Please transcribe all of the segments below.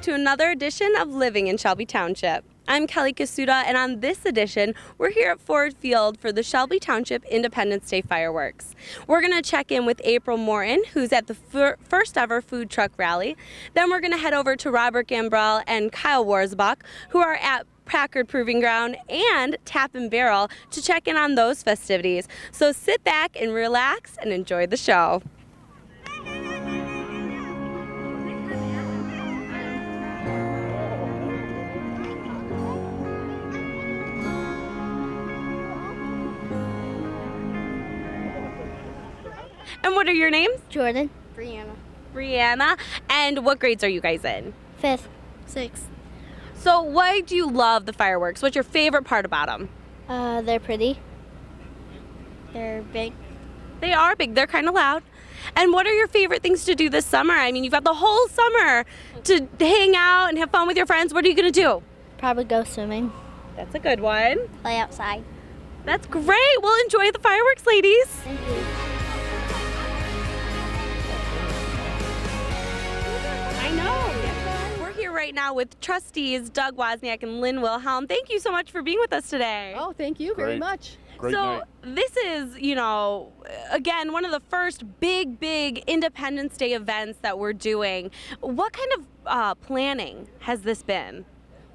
to another edition of Living in Shelby Township. I'm Kelly Kasuda, and on this edition, we're here at Ford Field for the Shelby Township Independence Day Fireworks. We're going to check in with April Morton, who's at the first ever food truck rally. Then we're going to head over to Robert Gambrell and Kyle Warsbach, who are at Packard Proving Ground and Tap and Barrel to check in on those festivities. So sit back and relax and enjoy the show. And what are your names? Jordan. Brianna. And what grades are you guys in? 5th. 6th. So why do you love the fireworks? What's your favorite part about them? They're pretty. They're big. They are big. They're kind of loud. And what are your favorite things to do this summer? I mean, you've got the whole summer to hang out and have fun with your friends. What are you going to do? Probably go swimming. That's a good one. Play outside. That's great. Well, enjoy the fireworks, ladies. Thank you. I know. We're here right now with trustees Doug Wozniak and Lynn Wilhelm. Thank you so much for being with us today. Oh, thank you very much. Great night. This is, again, one of the first big Independence Day events that we're doing. What kind of planning has this been?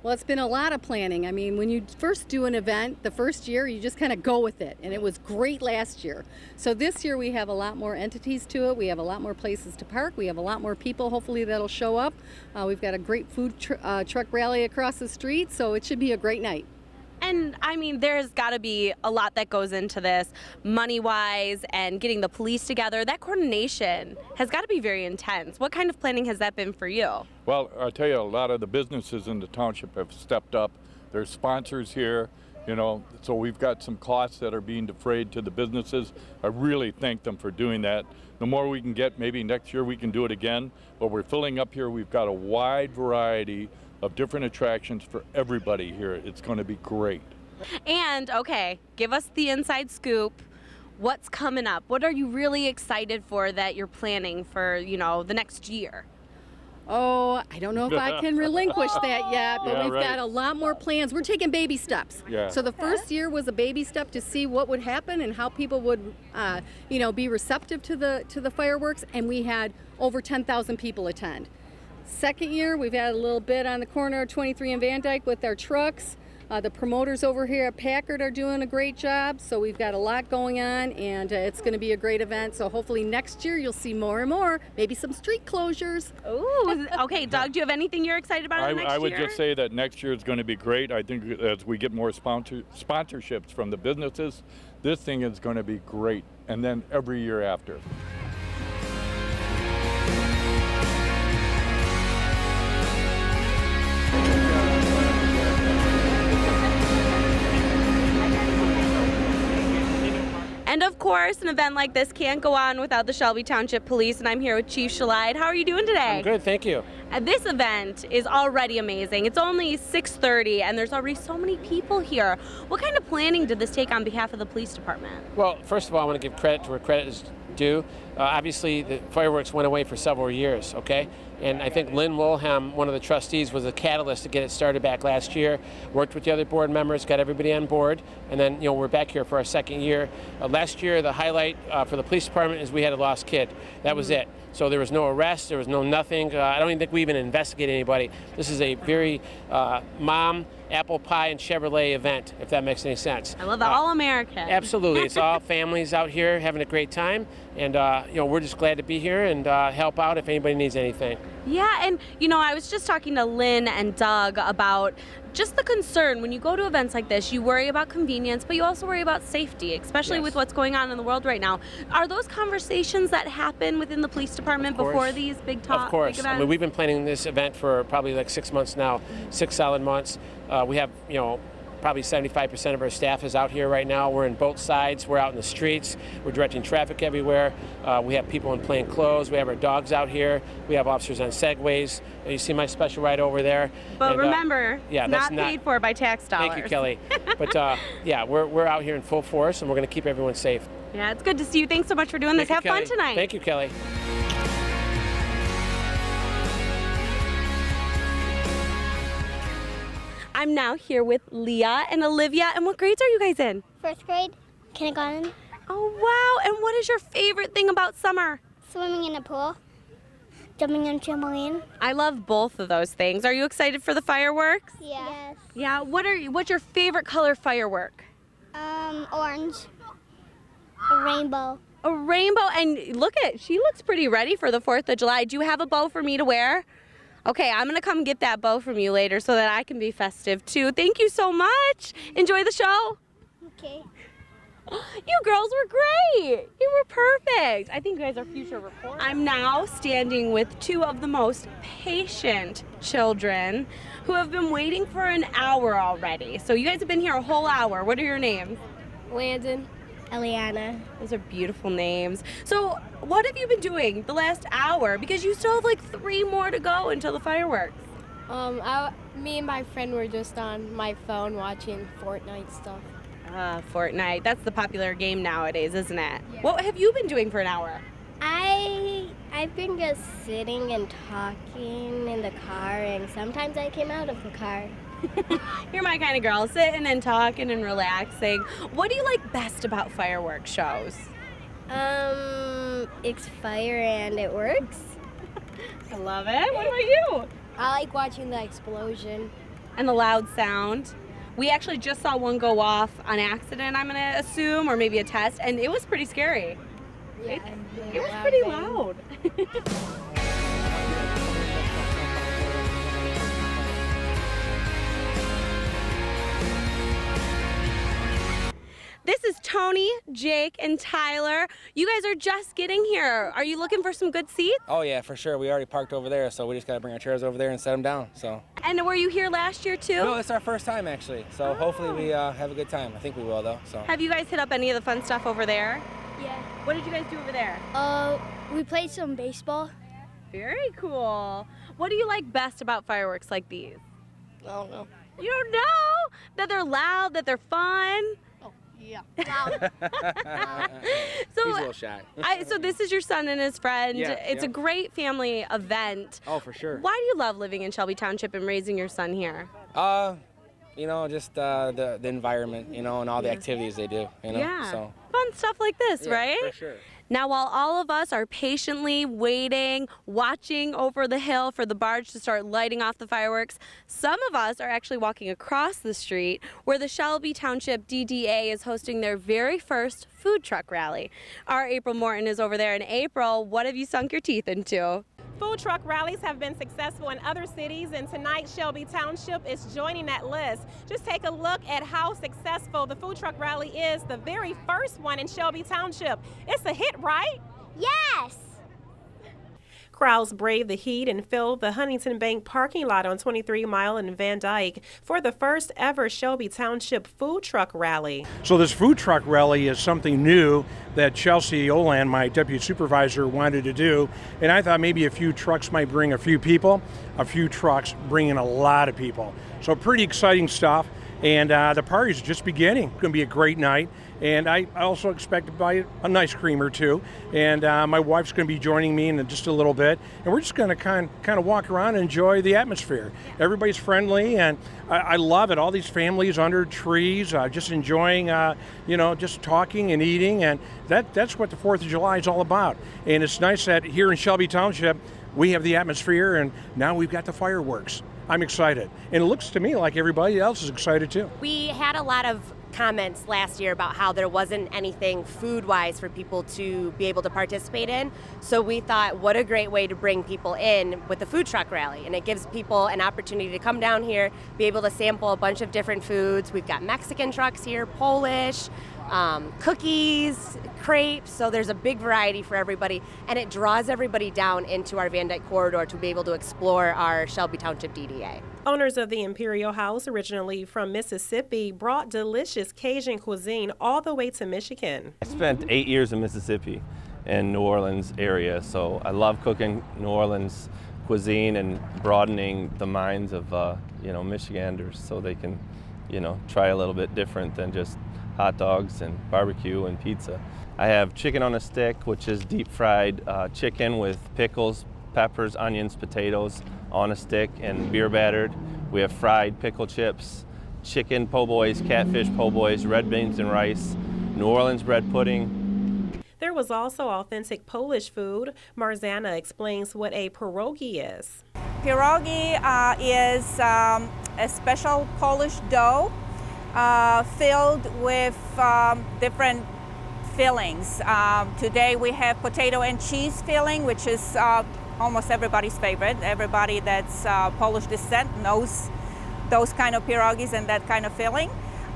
Well, it's been a lot of planning. I mean, when you first do an event, the first year, you just kind of go with it. And it was great last year. So this year we have a lot more entities to it. We have a lot more places to park. We have a lot more people, hopefully, that'll show up. We've got a great food truck rally across the street. So it should be a great night. And I mean, there's got to be a lot that goes into this, money-wise, and getting the police together. That coordination has got to be very intense. What kind of planning has that been for you? Well, I'll tell you, a lot of the businesses in the township have stepped up. There's sponsors here, so we've got some costs that are being defrayed to the businesses. I really thank them for doing that. The more we can get, maybe next year we can do it again. But we're filling up here. We've got a wide variety of different attractions for everybody here. It's going to be great. And, okay, give us the inside scoop. What's coming up? What are you really excited for that you're planning for, the next year? Oh, I don't know if I can relinquish that yet, but we've got a lot more plans. We're taking baby steps. Yeah. So the first year was a baby step to see what would happen and how people would, be receptive to the fireworks, and we had over 10,000 people attend. Second year, we've had a little bit on the corner of 23 and Van Dyke with our trucks. The promoters over here at Packard are doing a great job, so we've got a lot going on, and it's going to be a great event. So hopefully next year you'll see more and more, maybe some street closures. Ooh, okay, Doug, do you have anything you're excited about next year? I would just say that next year is going to be great. I think as we get more sponsorships from the businesses, this thing is going to be great, and then every year after. And of course, an event like this can't go on without the Shelby Township Police, and I'm here with Chief Shalide. How are you doing today? I'm good, thank you. This event is already amazing. It's only 6:30, and there's already so many people here. What kind of planning did this take on behalf of the police department? Well, first of all, I want to give credit to where credit is due. Obviously, the fireworks went away for several years, okay? And I think Lynn Wilhelm, one of the trustees, was a catalyst to get it started back last year. Worked with the other board members, got everybody on board, and then we're back here for our second year. Last year, the highlight for the police department is we had a lost kid. That was it. So there was no arrest, there was no nothing. I don't even think we even investigated anybody. This is a very mom, apple pie, and Chevrolet event, if that makes any sense. I love that, all American. Absolutely, it's all families out here having a great time, and we're just glad to be here and help out if anybody needs anything. Yeah, and I was just talking to Lynn and Doug about just the concern when you go to events like this. You worry about convenience, but you also worry about safety, especially with what's going on in the world right now. Are those conversations that happen within the police department before these big talks? Of course. I mean, we've been planning this event for probably like 6 months now, 6 solid months. We have, probably 75% of our staff is out here right now. We're in both sides. We're out in the streets. We're directing traffic everywhere. We have people in plain clothes. We have our dogs out here. We have officers on segways. You see my special ride over there. But remember, it's not paid for by tax dollars. Thank you, Kelly. But yeah, we're out here in full force, and we're going to keep everyone safe. Yeah, it's good to see you. Thanks so much for doing this. Have fun tonight. Thank you, Kelly. I'm now here with Leah and Olivia. And what grades are you guys in? First grade, kindergarten, Oh, wow. And what is your favorite thing about summer? swimming in a pool, jumping on trampoline. I love both of those things. Are you excited for the fireworks? Yeah. Yes. Yeah. What's your favorite color firework? Orange. A rainbow. A rainbow. And look she looks pretty ready for the 4th of July. Do you have a bow for me to wear? Okay, I'm gonna come get that bow from you later so that I can be festive too. Thank you so much. Enjoy the show. Okay. You girls were great. You were perfect. I think you guys are future reporters. I'm now standing with two of the most patient children who have been waiting for an hour already. So you guys have been here a whole hour. What are your names? Landon. Eliana. Those are beautiful names. So what have you been doing the last hour? Because you still have like 3 more to go until the fireworks. Me and my friend were just on my phone watching Fortnite stuff. Fortnite. That's the popular game nowadays, isn't it? Yeah. What have you been doing for an hour? I've been just sitting and talking in the car, and sometimes I came out of the car. You're my kind of girl, sitting and talking and relaxing. What do you like best about fireworks shows? It's fire and it works. I love it. What about you? I like watching the explosion. And the loud sound. We actually just saw one go off on accident, I'm gonna assume, or maybe a test, and it was pretty scary. Yeah, It was pretty loud. This is Tony, Jake, and Tyler. You guys are just getting here. Are you looking for some good seats? Oh yeah, for sure. We already parked over there, so we just gotta bring our chairs over there and set them down. So. And were you here last year too? No, it's our first time actually. So hopefully we have a good time. I think we will though. So. Have you guys hit up any of the fun stuff over there? Yeah. What did you guys do over there? We played some baseball. Very cool. What do you like best about fireworks like these? I don't know. You don't know? That they're loud, that they're fun? Yeah. Loud. He's a little shy. So this is your son and his friend. Yeah, It's a great family event. Oh, for sure. Why do you love living in Shelby Township and raising your son here? Just the environment, and all the activities they do, Yeah. So. Fun stuff like this, Yeah, right? For sure. Now, while all of us are patiently waiting, watching over the hill for the barge to start lighting off the fireworks, some of us are actually walking across the street where the Shelby Township DDA is hosting their very first food truck rally. Our April Morton is over there. And April, what have you sunk your teeth into? Food truck rallies have been successful in other cities, and tonight Shelby Township is joining that list. Just take a look at how successful the food truck rally is, the very first one in Shelby Township. It's a hit, right? Yes. Crowds braved the heat and filled the Huntington Bank parking lot on 23 Mile and Van Dyke for the first ever Shelby Township food truck rally. So this food truck rally is something new that Chelsea Olan, my deputy supervisor, wanted to do. And I thought maybe a few trucks might bring a few people, a few trucks bringing a lot of people. So pretty exciting stuff. And the party's just beginning. It's going to be a great night. And I also expect to buy a nice cream or two. And my wife's going to be joining me in just a little bit. And we're just going to kind of walk around and enjoy the atmosphere. Everybody's friendly, and I love it. All these families under trees, just enjoying, just talking and eating. And that's what the 4th of July is all about. And it's nice that here in Shelby Township, we have the atmosphere, and now we've got the fireworks. I'm excited. And it looks to me like everybody else is excited too. We had a lot of comments last year about how there wasn't anything food-wise for people to be able to participate in. So we thought, what a great way to bring people in with the food truck rally. And it gives people an opportunity to come down here, be able to sample a bunch of different foods. We've got Mexican trucks here, Polish, cookies, crepes, so there's a big variety for everybody, and it draws everybody down into our Van Dyke corridor to be able to explore our Shelby Township DDA. Owners of the Imperial House, originally from Mississippi, brought delicious Cajun cuisine all the way to Michigan. I spent 8 years in Mississippi and New Orleans area, so I love cooking New Orleans cuisine and broadening the minds of Michiganders so they can try a little bit different than just hot dogs and barbecue and pizza. I have chicken on a stick, which is deep fried chicken with pickles, peppers, onions, potatoes on a stick and beer battered We have fried pickle chips, chicken po' boys, catfish po' boys, red beans and rice, New Orleans bread pudding. There was also authentic Polish food. Marzana explains what a pierogi is. Pierogi is a special Polish dough filled with different fillings. Today we have potato and cheese filling, which is almost everybody's favorite. Everybody that's Polish descent knows those kind of pierogis and that kind of filling.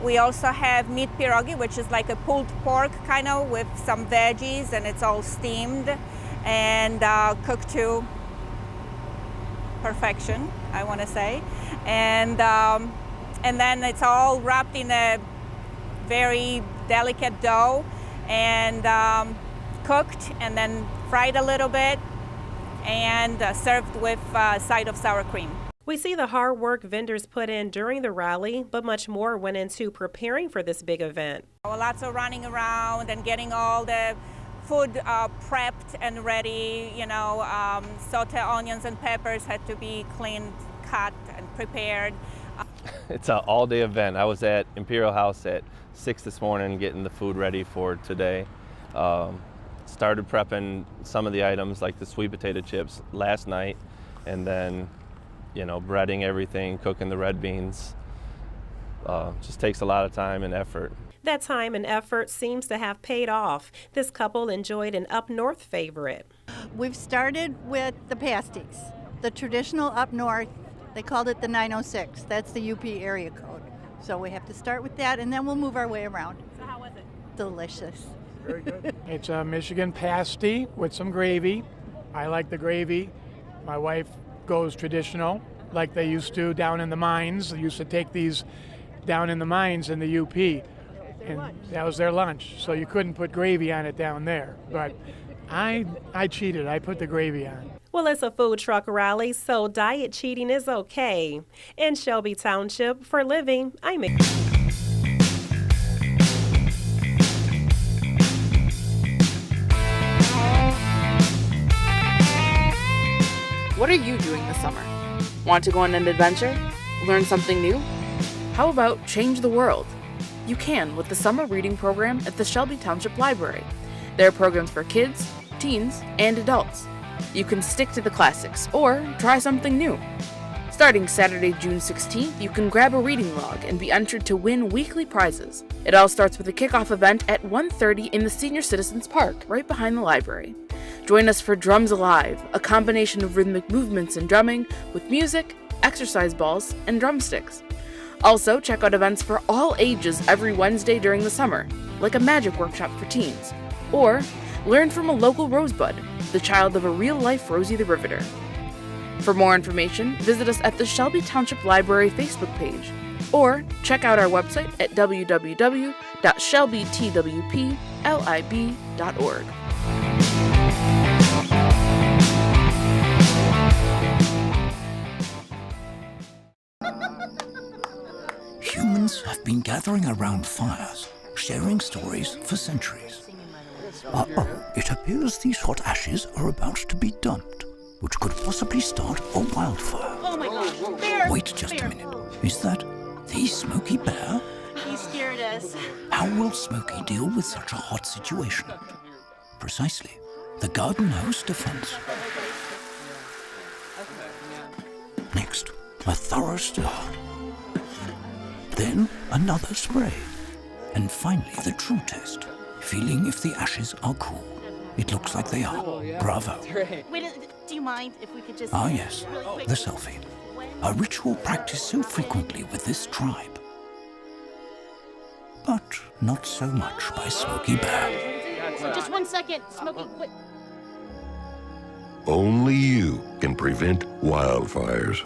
We also have meat pierogi, which is like a pulled pork kind of with some veggies, and it's all steamed and cooked to perfection, I want to say. And then it's all wrapped in a very delicate dough and cooked and then fried a little bit and served with a side of sour cream. We see the hard work vendors put in during the rally, but much more went into preparing for this big event. Lots of running around and getting all the food prepped and ready. You know, saute onions and peppers had to be cleaned, cut, and prepared. It's an all-day event. I was at Imperial House at 6 this morning getting the food ready for today. Started prepping some of the items like the sweet potato chips last night, and then breading everything, cooking the red beans. Just takes a lot of time and effort. That time and effort seems to have paid off. This couple enjoyed an up north favorite. We've started with the pasties, the traditional up north. They called it the 906. That's the UP area code. So we have to start with that, and then we'll move our way around. So how was it? Delicious. Very good. It's a Michigan pasty with some gravy. I like the gravy. My wife goes traditional, like they used to down in the mines. They used to take these down in the mines in the UP, and that was their lunch. So you couldn't put gravy on it down there. But I cheated. I put the gravy on. Well, it's a food truck rally, so diet cheating is okay. In Shelby Township, for living, I'm What are you doing this summer? Want to go on an adventure? Learn something new? How about change the world? You can with the summer reading program at the Shelby Township Library. There are programs for kids, teens, and adults. You can stick to the classics or try something new. Starting Saturday, June 16th, you can grab a reading log and be entered to win weekly prizes. It all starts with a kickoff event at 1:30 in the Senior Citizens Park, right behind the library. Join us for Drums Alive, a combination of rhythmic movements and drumming with music, exercise balls, and drumsticks. Also, check out events for all ages every Wednesday during the summer, like a magic workshop for teens. Or, learn from a local rosebud, the child of a real-life Rosie the Riveter. For more information, visit us at the Shelby Township Library Facebook page, or check out our website at www.shelbytwplib.org. Humans have been gathering around fires, sharing stories for centuries. It appears these hot ashes are about to be dumped, which could possibly start a wildfire. Oh my gosh, bear! Wait just a minute. Is that the Smokey Bear? He scared us. How will Smokey deal with such a hot situation? Precisely, the garden hose defense. Next, a thorough stir. Then another spray. And finally the true test, feeling if the ashes are cool. It looks like they are. Bravo. Wait, do you mind if we could just... Ah yes, the selfie. A ritual practiced so frequently with this tribe. But not so much by Smokey Bear. Just 1 second, Smokey, wait. Only you can prevent wildfires.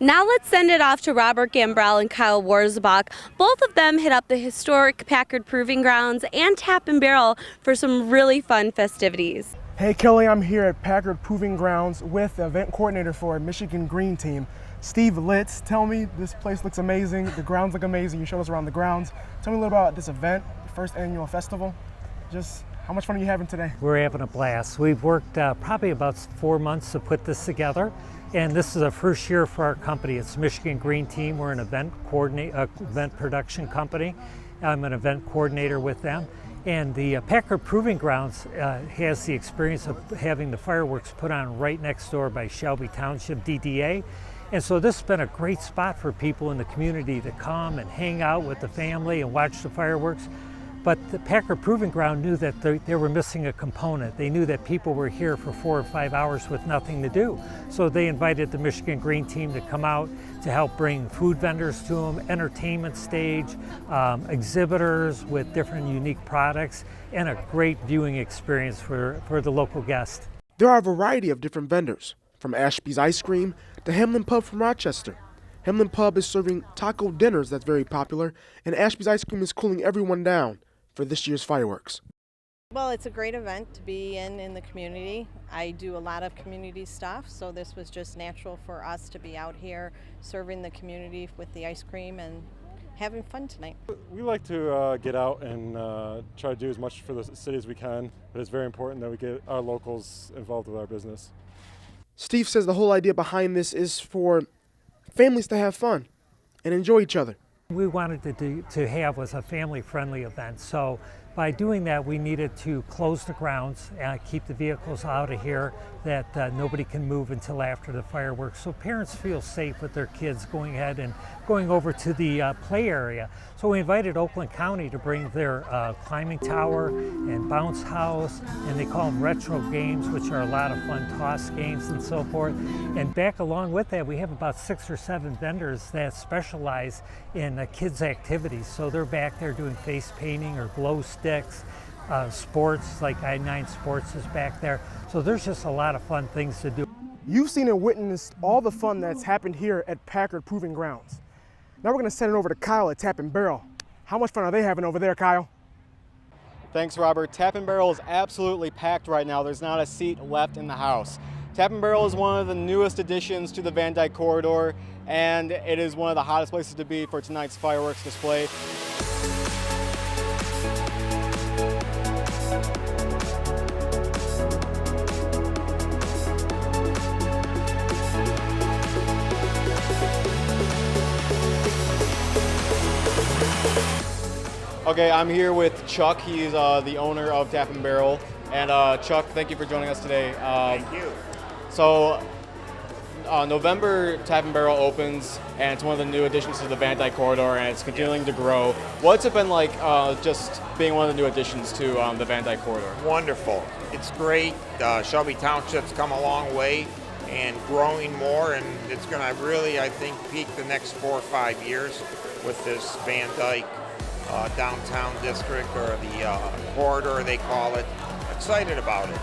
Now let's send it off to Robert Gambrell and Kyle Warzbach. Both of them hit up the historic Packard Proving Grounds and Tap and Barrel for some really fun festivities. Hey Kelly, I'm here at Packard Proving Grounds with the event coordinator for our Michigan Green Team, Steve Litz. Tell me, this place looks amazing, the grounds look amazing, you showed us around the grounds. Tell me a little about this event, the first annual festival. Just how much fun are you having today? We're having a blast. We've worked probably about 4 months to put this together. And this is a first year for our company. It's Michigan Green Team. We're an event production company. I'm an event coordinator with them. And the Packard Proving Grounds has the experience of having the fireworks put on right next door by Shelby Township DDA. And so this has been a great spot for people in the community to come and hang out with the family and watch the fireworks. But the Packard Proving Ground knew that they were missing a component. They knew that people were here for 4 or 5 hours with nothing to do. So they invited the Michigan Green Team to come out to help bring food vendors to them, entertainment stage, exhibitors with different unique products, and a great viewing experience for the local guests. There are a variety of different vendors, from Ashby's Ice Cream to Hamlin Pub from Rochester. Hamlin Pub is serving taco dinners that's very popular, and Ashby's Ice Cream is cooling everyone down for this year's fireworks. Well, it's a great event to be in the community. I do a lot of community stuff, so this was just natural for us to be out here serving the community with the ice cream and having fun tonight. We like to get out and try to do as much for the city as we can, but it's very important that we get our locals involved with our business. Steve says the whole idea behind this is for families to have fun and enjoy each other. We wanted to have was a family-friendly event, so by doing that we needed to close the grounds and keep the vehicles out of here, that nobody can move until after the fireworks, so parents feel safe with their kids going ahead and going over to the play area. So we invited Oakland County to bring their climbing tower and bounce house, and they call them retro games, which are a lot of fun, toss games and so forth. And back along with that, we have about 6 or 7 vendors that specialize in kids' activities. So they're back there doing face painting or glow sticks, sports, like I-9 Sports is back there. So there's just a lot of fun things to do. You've seen and witnessed all the fun that's happened here at Packard Proving Grounds. Now we're going to send it over to Kyle at Tap and Barrel. How much fun are they having over there, Kyle? Thanks, Robert. Tap and Barrel is absolutely packed right now. There's not a seat left in the house. Tap and Barrel is one of the newest additions to the Van Dyke corridor, and it is one of the hottest places to be for tonight's fireworks display. Okay, I'm here with Chuck. He's the owner of Tap and Barrel. And Chuck, thank you for joining us today. Thank you. So, November Tap and Barrel opens, and it's one of the new additions to the Van Dyke corridor, and it's continuing to grow. What's it been like just being one of the new additions to the Van Dyke corridor? Wonderful. It's great. Shelby Township's come a long way and growing more, and it's going to really, I think, peak the next 4 or 5 years with this Van Dyke downtown district, or the corridor they call it. Excited about it.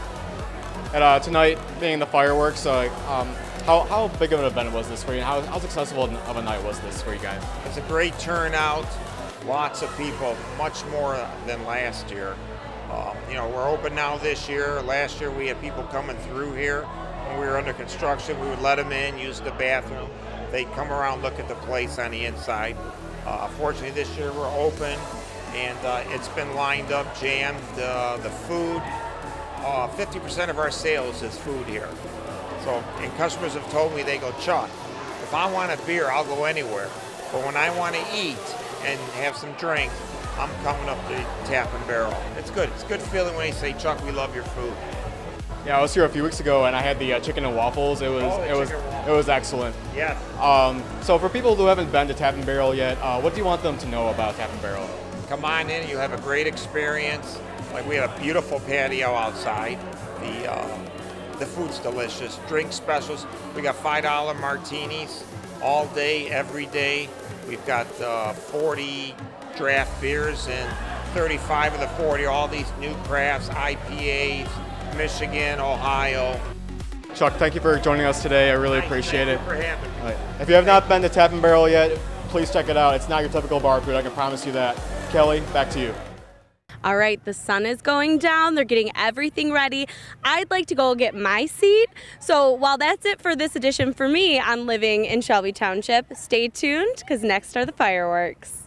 And tonight being the fireworks, how big of an event was this for you? How successful of a night was this for you guys? It's a great turnout, lots of people, much more than last year. We're open now this year. Last year we had people coming through here. When we were under construction, we would let them in, use the bathroom. They'd come around, look at the place on the inside. Fortunately, this year we're open, and it's been lined up, jammed. The food, 50% of our sales is food here. So, and customers have told me, they go, Chuck, if I want a beer, I'll go anywhere. But when I want to eat and have some drink, I'm coming up to Tap and Barrel. It's good. It's a good feeling when they say, Chuck, we love your food. Yeah, I was here a few weeks ago, and I had the chicken and waffles. It was excellent. Yes. So for people who haven't been to Tap and Barrel yet, what do you want them to know about Tap and Barrel? Come on in. You have a great experience. Like, we have a beautiful patio outside. The food's delicious. Drink specials. We got $5 martinis all day, every day. We've got 40 draft beers, and 35 of the 40 all these new crafts, IPAs. Michigan, Ohio. Chuck, thank you for joining us today. I really appreciate it. Thank you for having me. Right. If you have not been to Tap and Barrel yet, please check it out. It's not your typical bar food, I can promise you that. Kelly, back to you. All right, the sun is going down. They're getting everything ready. I'd like to go get my seat. So while that's it for this edition for me on Living in Shelby Township, stay tuned because next are the fireworks.